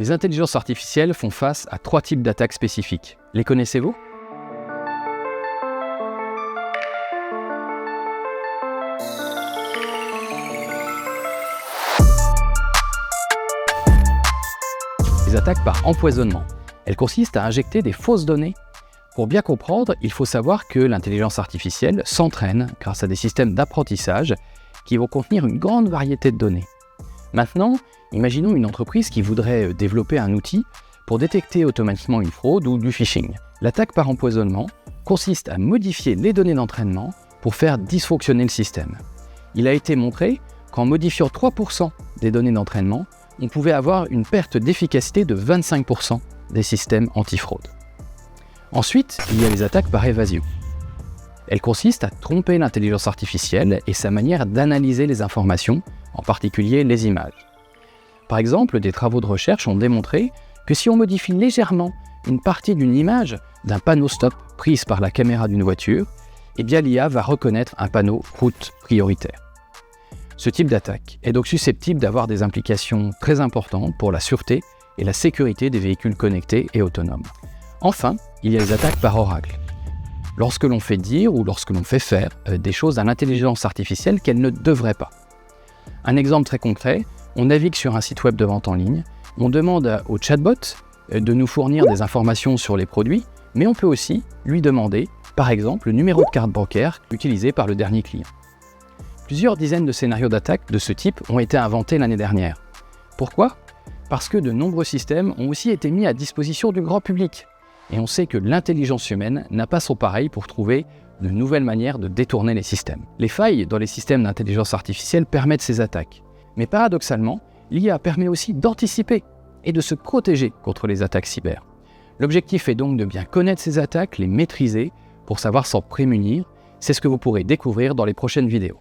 Les intelligences artificielles font face à 3 types d'attaques spécifiques. Les connaissez-vous ? Les attaques par empoisonnement. Elles consistent à injecter des fausses données. Pour bien comprendre, il faut savoir que l'intelligence artificielle s'entraîne grâce à des systèmes d'apprentissage qui vont contenir une grande variété de données. Maintenant, imaginons une entreprise qui voudrait développer un outil pour détecter automatiquement une fraude ou du phishing. L'attaque par empoisonnement consiste à modifier les données d'entraînement pour faire dysfonctionner le système. Il a été montré qu'en modifiant 3% des données d'entraînement, on pouvait avoir une perte d'efficacité de 25% des systèmes antifraude. Ensuite, il y a les attaques par évasion. Elles consistent à tromper l'intelligence artificielle et sa manière d'analyser les informations, en particulier les images. Par exemple, des travaux de recherche ont démontré que si on modifie légèrement une partie d'une image d'un panneau stop prise par la caméra d'une voiture, eh bien l'IA va reconnaître un panneau route prioritaire. Ce type d'attaque est donc susceptible d'avoir des implications très importantes pour la sûreté et la sécurité des véhicules connectés et autonomes. Enfin, il y a les attaques par oracle. Lorsque l'on fait dire ou lorsque l'on fait faire des choses à l'intelligence artificielle qu'elle ne devrait pas. Un exemple très concret, on navigue sur un site web de vente en ligne, on demande au chatbot de nous fournir des informations sur les produits, mais on peut aussi lui demander, par exemple, le numéro de carte bancaire utilisé par le dernier client. Plusieurs dizaines de scénarios d'attaque de ce type ont été inventés l'année dernière. Pourquoi ? Parce que de nombreux systèmes ont aussi été mis à disposition du grand public. Et on sait que l'intelligence humaine n'a pas son pareil pour trouver de nouvelles manières de détourner les systèmes. Les failles dans les systèmes d'intelligence artificielle permettent ces attaques. Mais paradoxalement, l'IA permet aussi d'anticiper et de se protéger contre les attaques cyber. L'objectif est donc de bien connaître ces attaques, les maîtriser pour savoir s'en prémunir. C'est ce que vous pourrez découvrir dans les prochaines vidéos.